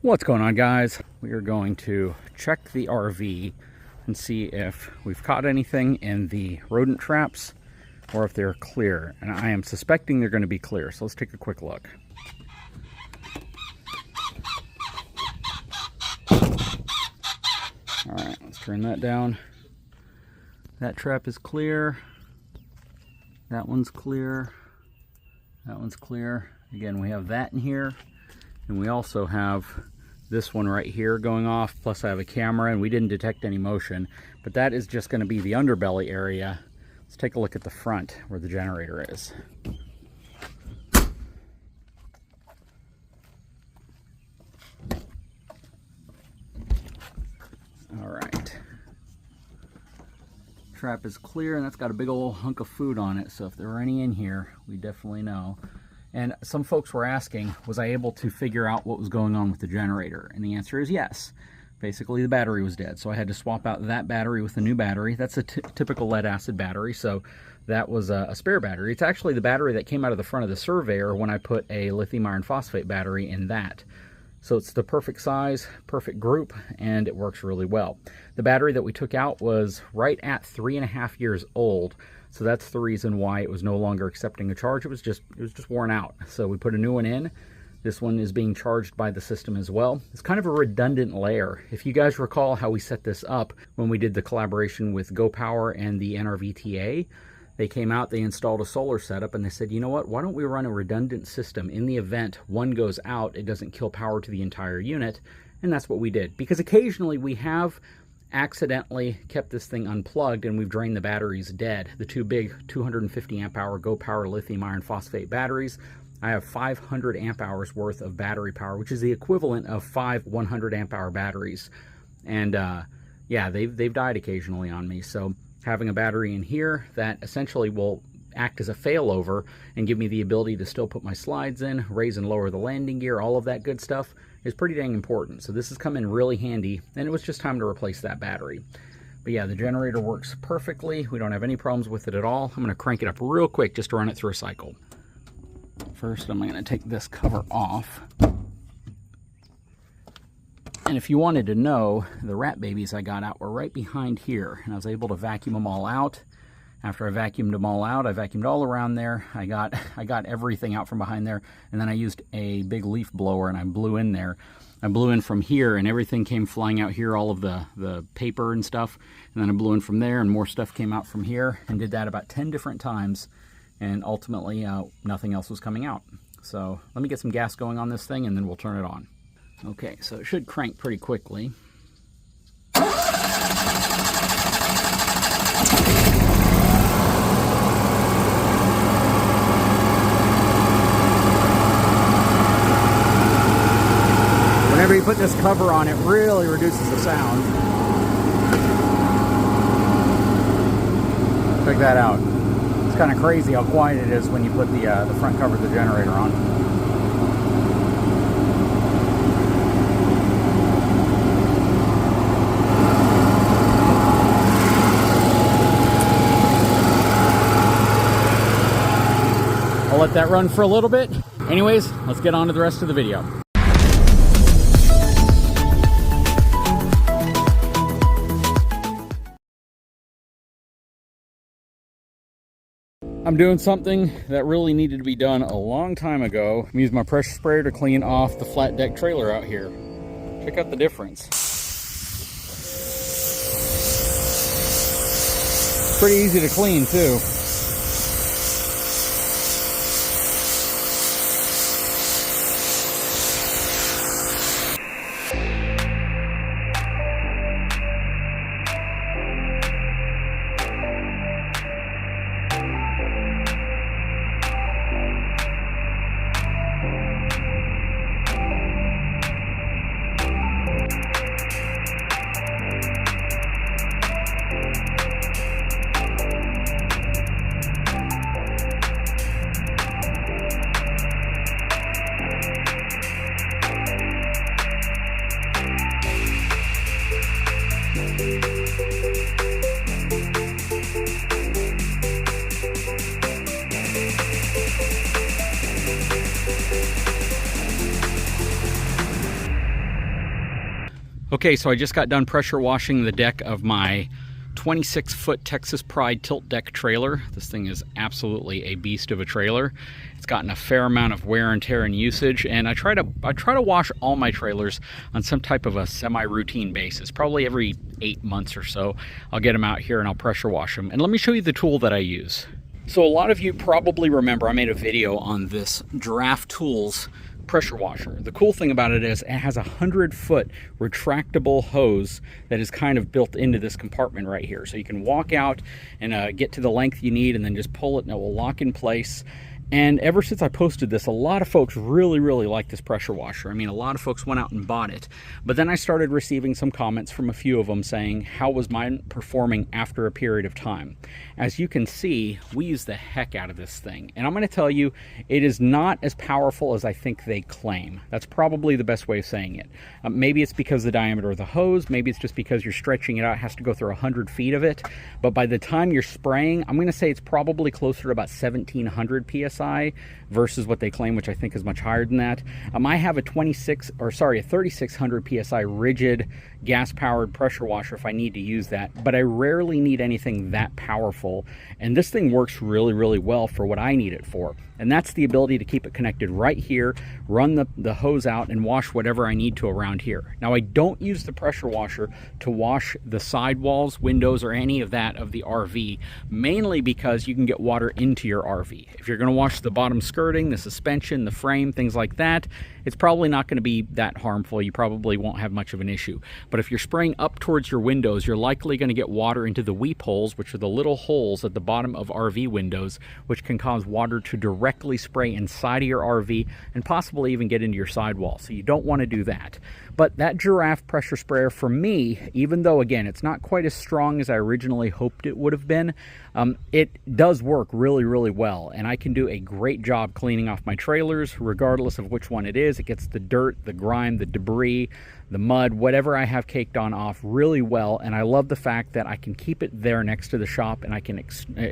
What's going on, guys? We are going to check the RV and see if we've caught anything in the rodent traps or if they're clear. And I am suspecting they're going to be clear, so let's take a quick look. Alright, let's turn that down. That trap is clear. That one's clear. That one's clear. Again, we have that in here. And we also have this one right here going off, plus I have a camera, and we didn't detect any motion, but that is just going to be the underbelly area. Let's take a look at the front where the generator is. All right, trap is clear, and that's got a big old hunk of food on it, so if there were any in here, we definitely know. And some folks were asking, was I able to figure out what was going on with the generator? And the answer is yes. Basically, the battery was dead, so I had to swap out that battery with a new battery. That's a typical lead-acid battery, so that was a spare battery. It's actually the battery that came out of the front of the Surveyor when I put a lithium iron phosphate battery in that. So it's the perfect size, perfect group, and it works really well. The battery that we took out was right at 3.5 years old. So that's the reason why it was no longer accepting a charge. It was just worn out. So we put a new one in. This one is being charged by the system as well. It's kind of a redundant layer. If you guys recall how we set this up when we did the collaboration with GoPower and the NRVTA, they came out, they installed a solar setup, and they said, you know what, why don't we run a redundant system? In the event one goes out, it doesn't kill power to the entire unit. And that's what we did. Because occasionally we have accidentally kept this thing unplugged and we've drained the batteries dead. The two big 250 amp hour GoPower lithium iron phosphate batteries, I have 500 amp hours worth of battery power, which is the equivalent of 5 100 amp hour batteries. And yeah, they've died occasionally on me. So having a battery in here that essentially will act as a failover and give me the ability to still put my slides in, raise and lower the landing gear, all of that good stuff is pretty dang important. So this has come in really handy, and it was just time to replace that battery. But yeah, the generator works perfectly. We don't have any problems with it at all. I'm gonna crank it up real quick just to run it through a cycle. First, I'm gonna take this cover off. And if you wanted to know, the rat babies I got out were right behind here, and I was able to vacuum them all out. After I vacuumed them all out, I vacuumed all around there. I got everything out from behind there, and then I used a big leaf blower and I blew in there. I blew in from here, and everything came flying out here, all of the paper and stuff. And then I blew in from there, and more stuff came out from here, and did that about 10 different times. And ultimately, nothing else was coming out. So let me get some gas going on this thing, and then we'll turn it on. Okay, so it should crank pretty quickly. Whenever you put this cover on, it really reduces the sound. Check that out. It's kind of crazy how quiet it is when you put the front cover of the generator on. I'll let that run for a little bit. Anyways, let's get on to the rest of the video. I'm doing something that really needed to be done a long time ago. I'm using my pressure sprayer to clean off the flat deck trailer out here. Check out the difference. Pretty easy to clean too. Okay, so I just got done pressure washing the deck of my 26-foot Texas Pride tilt deck trailer. This thing is absolutely a beast of a trailer. It's gotten a fair amount of wear and tear and usage, and I try to wash all my trailers on some type of a semi-routine basis. Probably every 8 months or so, I'll get them out here and I'll pressure wash them. And let me show you the tool that I use. So a lot of you probably remember I made a video on this Giraffe Tools pressure washer. The cool thing about it is it has a 100-foot retractable hose that is kind of built into this compartment right here. So you can walk out and get to the length you need and then just pull it and it will lock in place. And ever since I posted this, a lot of folks really like this pressure washer. I mean, a lot of folks went out and bought it. But then I started receiving some comments from a few of them saying, how was mine performing after a period of time? As you can see, we use the heck out of this thing. And I'm going to tell you, it is not as powerful as I think they claim. That's probably the best way of saying it. Maybe it's because of the diameter of the hose. Maybe it's just because you're stretching it out. It has to go through 100 feet of it. But by the time you're spraying, I'm going to say it's probably closer to about 1,700 PSI versus what they claim, which I think is much higher than that. I have a 3,600 PSI rigid gas-powered pressure washer if I need to use that, but I rarely need anything that powerful. And this thing works really well for what I need it for. And that's the ability to keep it connected right here, run the hose out and wash whatever I need to around here. Now, I don't use the pressure washer to wash the sidewalls, windows, or any of that of the RV, mainly because you can get water into your RV. If you're going to wash the bottom skirting, the suspension, the frame, things like that, it's probably not going to be that harmful. You probably won't have much of an issue. But if you're spraying up towards your windows, you're likely going to get water into the weep holes, which are the little holes at the bottom of RV windows, which can cause water to directly spray inside of your RV and possibly even get into your sidewall. So you don't want to do that. But that Giraffe pressure sprayer for me, even though again it's not quite as strong as I originally hoped it would have been, it does work really well, and I can do a great job cleaning off my trailers regardless of which one it is. It gets the dirt, the grime, the debris, the mud, whatever I have caked on off really well. And I love the fact that I can keep it there next to the shop and I can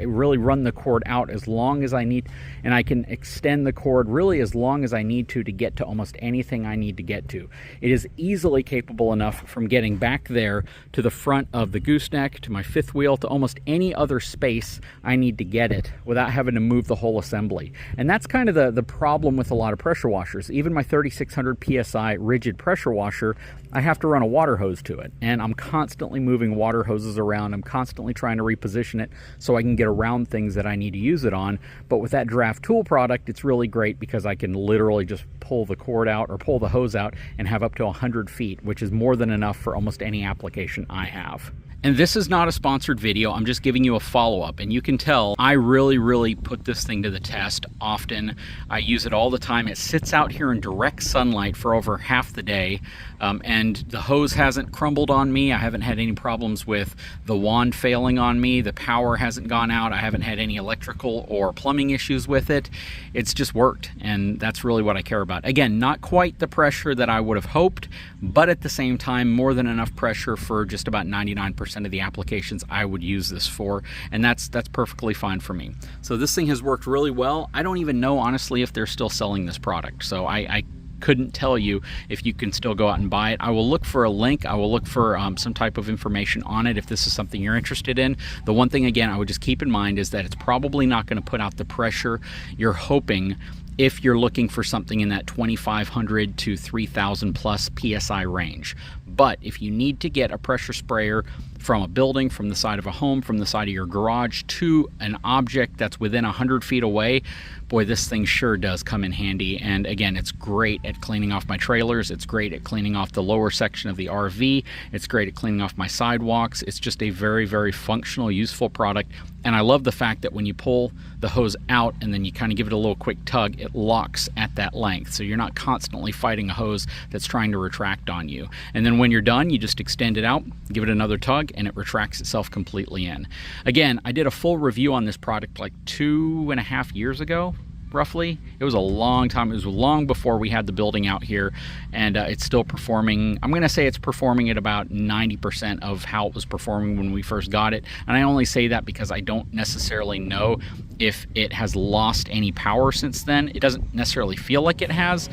really run the cord out as long as I need, and I can extend the cord really as long as I need to get to almost anything I need to get to. It is easily capable enough from getting back there to the front of the gooseneck, to my fifth wheel, to almost any other space I need to get it without having to move the whole assembly. And that's kind of the problem with a lot of pressure washers. Even my 3,600 PSI rigid pressure washer, I have to run a water hose to it, and I'm constantly moving water hoses around. I'm constantly trying to reposition it so I can get around things that I need to use it on. But with that Giraffe tool product, it's really great because I can literally just pull the cord out or pull the hose out and have up to 100 feet, which is more than enough for almost any application I have. And this is not a sponsored video. I'm just giving you a follow-up, and you can tell I really put this thing to the test often. I use it all the time. It sits out here in direct sunlight for over half the day, and the hose hasn't crumbled on me. I haven't had any problems with the wand failing on me. The power hasn't gone out. I haven't had any electrical or plumbing issues with it. It's just worked, and that's really what I care about. Again, not quite the pressure that I would have hoped, but at the same time, more than enough pressure for just about 99% of the applications I would use this for, and that's perfectly fine for me. So this thing has worked really well. I don't even know honestly if they're still selling this product, so I couldn't tell you if you can still go out and buy it. I will look for a link. I will look for some type of information on it if this is something you're interested in. The one thing again I would just keep in mind is that it's probably not going to put out the pressure you're hoping if you're looking for something in that 2,500 to 3,000 plus PSI range. But if you need to get a pressure sprayer from a building, from the side of a home, from the side of your garage to an object that's within 100 feet away, boy, this thing sure does come in handy. And again, it's great at cleaning off my trailers. It's great at cleaning off the lower section of the RV. It's great at cleaning off my sidewalks. It's just a very functional, useful product. And I love the fact that when you pull the hose out and then you kind of give it a little quick tug, it locks at that length. So you're not constantly fighting a hose that's trying to retract on you. And then when you're done, you just extend it out, give it another tug, and it retracts itself completely in. Again, I did a full review on this product like 2.5 years ago, roughly. It was a long time. It was long before we had the building out here, and it's still performing. I'm gonna say it's performing at about 90% of how it was performing when we first got it. And I only say that because I don't necessarily know if it has lost any power since then. It doesn't necessarily feel like it has,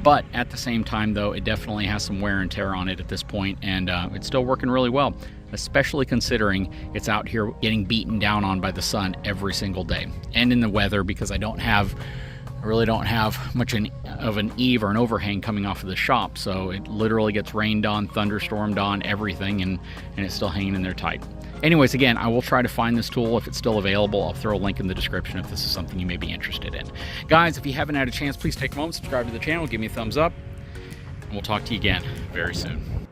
but at the same time though, it definitely has some wear and tear on it at this point, and it's still working really well, especially considering it's out here getting beaten down on by the sun every single day, and in the weather, because I really don't have much of an eave or an overhang coming off of the shop, so it literally gets rained on, thunderstormed on, everything, and it's still hanging in there tight. Anyways, again, I will try to find this tool if it's still available. I'll throw a link in the description if this is something you may be interested in. Guys, if you haven't had a chance, please take a moment, subscribe to the channel, give me a thumbs up, and we'll talk to you again very soon.